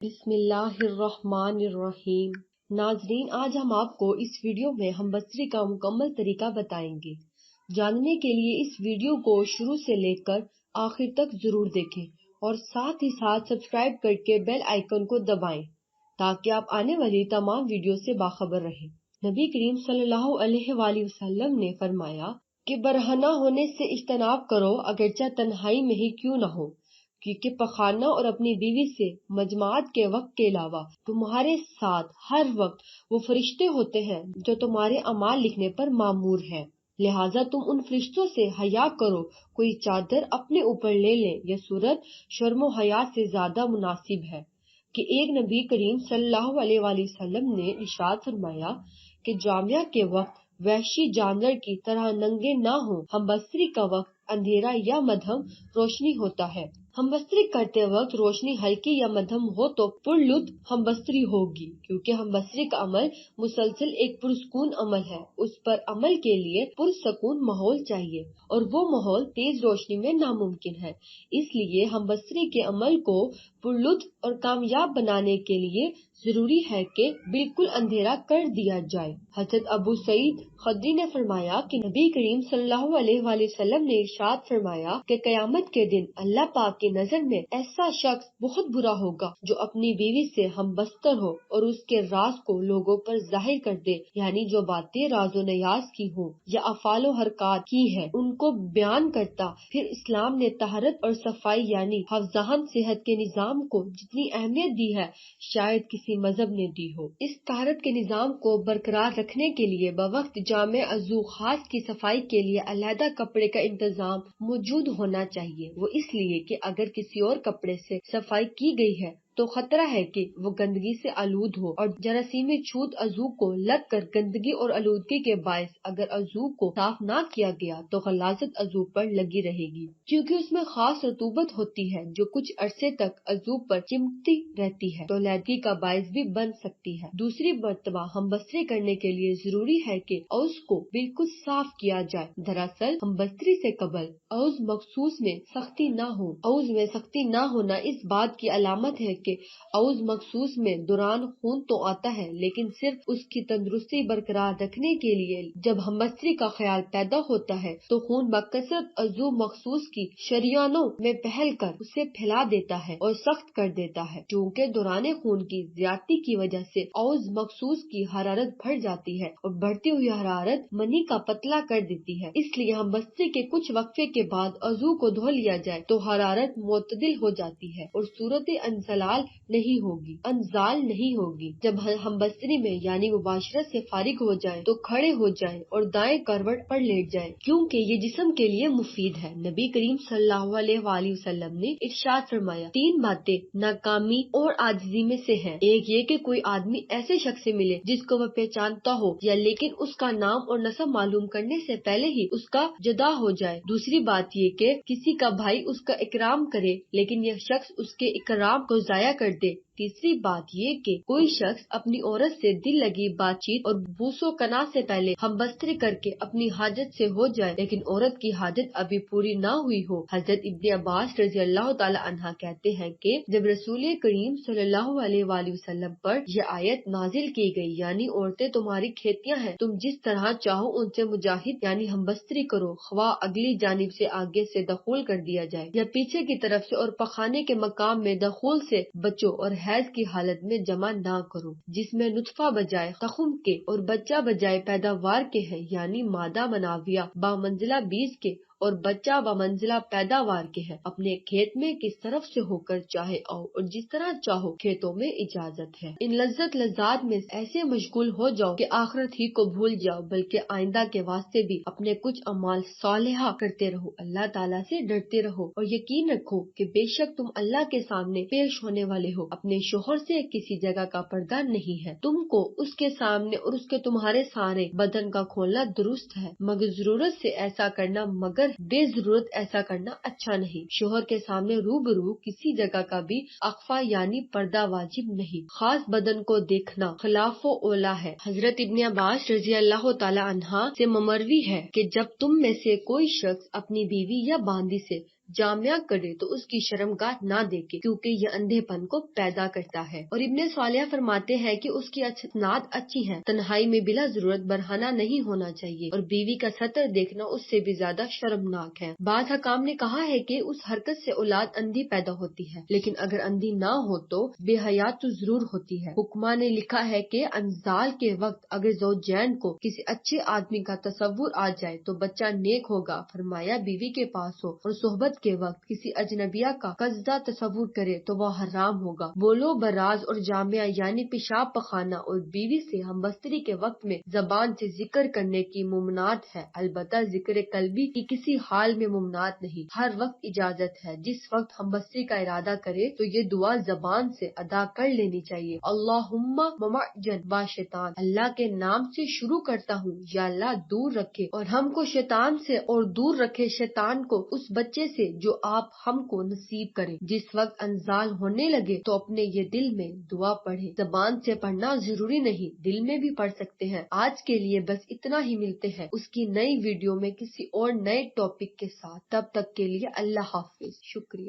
بسم اللہ الرحمن الرحیم۔ ناظرین، آج ہم آپ کو اس ویڈیو میں ہم بستری کا مکمل طریقہ بتائیں گے۔ جاننے کے لیے اس ویڈیو کو شروع سے لے کر آخر تک ضرور دیکھیں اور ساتھ ہی ساتھ سبسکرائب کر کے بیل آئیکن کو دبائیں تاکہ آپ آنے والی تمام ویڈیو سے باخبر رہیں۔ نبی کریم صلی اللہ علیہ وآلہ وسلم نے فرمایا کہ برہنہ ہونے سے اجتناب کرو، اگرچہ تنہائی میں ہی کیوں نہ ہو، کیونکہ پخانہ اور اپنی بیوی سے مجمعات کے وقت کے علاوہ تمہارے ساتھ ہر وقت وہ فرشتے ہوتے ہیں جو تمہارے اعمال لکھنے پر مامور ہیں، لہٰذا تم ان فرشتوں سے حیا کرو۔ کوئی چادر اپنے اوپر لے لے، یہ صورت شرم و حیا سے زیادہ مناسب ہے کہ ایک نبی کریم صلی اللہ علیہ وآلہ وسلم نے ارشاد فرمایا کہ جامعہ کے وقت وحشی جانور کی طرح ننگے نہ ہوں۔ ہم بستری کا وقت اندھیرا یا مدھم روشنی ہوتا ہے۔ ہم بستری کرتے وقت روشنی ہلکی یا مدھم ہو تو پرلطف ہم بستری ہوگی، کیونکہ ہم بستری کا عمل مسلسل ایک پرسکون عمل ہے۔ اس پر عمل کے لیے پرسکون ماحول چاہیے اور وہ ماحول تیز روشنی میں ناممکن ہے، اس لیے ہم بستری کے عمل کو پرلطف اور کامیاب بنانے کے لیے ضروری ہے کہ بالکل اندھیرا کر دیا جائے۔ حضرت ابو سعید خدری نے فرمایا کہ نبی کریم صلی اللہ علیہ وآلہ وسلم نے ارشاد فرمایا کہ قیامت کے دن اللہ پاک کی نظر میں ایسا شخص بہت برا ہوگا جو اپنی بیوی سے ہم بستر ہو اور اس کے راز کو لوگوں پر ظاہر کر دے، یعنی جو باتیں راز و نیاز کی ہوں یا افعال و حرکات کی ہیں ان کو بیان کرتا۔ پھر اسلام نے طہارت اور صفائی یعنی حفظان صحت کے نظام کو جتنی اہمیت دی ہے شاید کسی مذہب نے دی ہو۔ اس طہارت کے نظام کو برقرار رکھنے کے لیے بوقت جامع عضو خاص کی صفائی کے لیے علیحدہ کپڑے کا انتظام موجود ہونا چاہیے۔ وہ اس لیے کہ اگر کسی اور کپڑے سے صفائی کی گئی ہے تو خطرہ ہے کہ وہ گندگی سے آلود ہو اور جراثیمی چھوت عضو کو لگ کر گندگی اور آلودگی کے باعث اگر عضو کو صاف نہ کیا گیا تو غلاظت عضو پر لگی رہے گی، کیونکہ اس میں خاص رطوبت ہوتی ہے جو کچھ عرصے تک عضو پر چمٹتی رہتی ہے تو علیحدگی کا باعث بھی بن سکتی ہے۔ دوسری مرتبہ ہم بستری کرنے کے لیے ضروری ہے کہ عضو کو بالکل صاف کیا جائے۔ دراصل ہم بستری سے قبل عضو مخصوص میں سختی نہ ہو۔ عضو میں سختی نہ ہونا اس بات کی علامت ہے کہ عضو مخصوص میں دوران خون تو آتا ہے لیکن صرف اس کی تندرستی برقرار رکھنے کے لیے جب ہم بستری کا خیال پیدا ہوتا ہے تو خون بکثرت عضو مخصوص کی شریانوں میں پھیل کر اسے پھیلا دیتا ہے اور سخت کر دیتا ہے۔ چونکہ دوران خون کی زیادتی کی وجہ سے عضو مخصوص کی حرارت بڑھ جاتی ہے اور بڑھتی ہوئی حرارت منی کا پتلا کر دیتی ہے، اس لیے ہم بستری کے کچھ وقفے کے بعد عضو کو دھو لیا جائے تو حرارت معتدل ہو جاتی ہے اور صورت انزال نہیں ہوگی۔ جب ہم بستری میں یعنی مباشرت سے فارغ ہو جائیں تو کھڑے ہو جائیں اور دائیں کروٹ پر لیٹ جائیں، کیونکہ یہ جسم کے لیے مفید ہے۔ نبی کریم صلی اللہ علیہ وآلہ وسلم نے ارشاد فرمایا، 3 باتیں ناکامی اور عاجزی میں سے ہیں۔ ایک یہ کہ کوئی آدمی ایسے شخص سے ملے جس کو وہ پہچانتا ہو یا لیکن اس کا نام اور نسب معلوم کرنے سے پہلے ہی اس کا جدا ہو جائے۔ دوسری بات یہ کہ کسی کا بھائی اس کا اکرام کرے لیکن یہ شخص اس کے اکرام کو ضائع کر دے۔ تیسری بات یہ کہ کوئی شخص اپنی عورت سے دل لگی بات چیت اور بوس و کنا سے پہلے ہم بستری کر کے اپنی حاجت سے ہو جائے لیکن عورت کی حاجت ابھی پوری نہ ہوئی ہو۔ حضرت ابن عباس رضی اللہ تعالی عنہ کہتے ہیں کہ جب رسول کریم صلی اللہ علیہ وآلہ وسلم پر یہ آیت نازل کی گئی، یعنی عورتیں تمہاری کھیتیاں ہیں، تم جس طرح چاہو ان سے مجاہد یعنی ہم بستری کرو، خواہ اگلی جانب سے آگے سے دخول کر دیا جائے یا پیچھے کی طرف سے، اور پخانے کے مقام میں دخول سے بچو اور حیض کی حالت میں جمع نہ کرو، جس میں نطفہ بجائے تخم کے اور بچہ بجائے پیداوار کے ہے، یعنی مادہ مناویہ بامنزلہ بیج کے اور بچہ بمنزلہ پیداوار کے ہے۔ اپنے کھیت میں کس طرف سے ہو کر چاہے آؤ اور جس طرح چاہو، کھیتوں میں اجازت ہے۔ ان لذات میں ایسے مشغول ہو جاؤ کہ آخرت ہی کو بھول جاؤ، بلکہ آئندہ کے واسطے بھی اپنے کچھ اعمال صالحہ کرتے رہو، اللہ تعالیٰ سے ڈرتے رہو اور یقین رکھو کہ بے شک تم اللہ کے سامنے پیش ہونے والے ہو۔ اپنے شوہر سے کسی جگہ کا پردہ نہیں ہے، تم کو اس کے سامنے اور اس کے تمہارے سارے بدن کا کھولنا درست ہے، مگر ضرورت سے ایسا کرنا، مگر بے ضرورت ایسا کرنا اچھا نہیں۔ شوہر کے سامنے روبرو کسی جگہ کا بھی اخفا یعنی پردہ واجب نہیں۔ خاص بدن کو دیکھنا خلاف و اولا ہے۔ حضرت ابن عباس رضی اللہ تعالی عنہ سے مروی ہے کہ جب تم میں سے کوئی شخص اپنی بیوی یا باندی سے جامعہ کرے تو اس کی شرمگاہ نہ دیکھے، کیونکہ یہ اندھے پن کو پیدا کرتا ہے۔ اور ابن صالح فرماتے ہیں کہ اس کی اسناد اچھی ہے، تنہائی میں بلا ضرورت برہنہ نہیں ہونا چاہیے، اور بیوی کا سطر دیکھنا اس سے بھی زیادہ شرمناک ہے۔ بعض حکام نے کہا ہے کہ اس حرکت سے اولاد اندھی پیدا ہوتی ہے، لیکن اگر اندھی نہ ہو تو بے حیات تو ضرور ہوتی ہے۔ حکما نے لکھا ہے کہ انزال کے وقت اگر زوجین کو کسی اچھے آدمی کا تصور آ جائے تو بچہ نیک ہوگا، فرمایا بیوی کے پاس ہو، اور صحبت کے وقت کسی اجنبیہ کا قصدہ تصور کرے تو وہ حرام ہوگا۔ بولو براز اور جامعہ یعنی پیشاب پخانہ اور بیوی سے ہم بستری کے وقت میں زبان سے ذکر کرنے کی ممنوعات ہے، البتہ ذکر قلبی کی کسی حال میں ممنوعات نہیں، ہر وقت اجازت ہے۔ جس وقت ہم بستری کا ارادہ کرے تو یہ دعا زبان سے ادا کر لینی چاہیے، اللہم ممعجن با شیطان، اللہ کے نام سے شروع کرتا ہوں، یا اللہ دور رکھے اور ہم کو شیطان سے، اور دور رکھے شیطان کو اس بچے سے جو آپ ہم کو نصیب کریں۔ جس وقت انزال ہونے لگے تو اپنے یہ دل میں دعا پڑھے، زبان سے پڑھنا ضروری نہیں، دل میں بھی پڑھ سکتے ہیں۔ آج کے لیے بس اتنا ہی، ملتے ہیں اس کی نئی ویڈیو میں کسی اور نئے ٹاپک کے ساتھ، تب تک کے لیے اللہ حافظ، شکریہ۔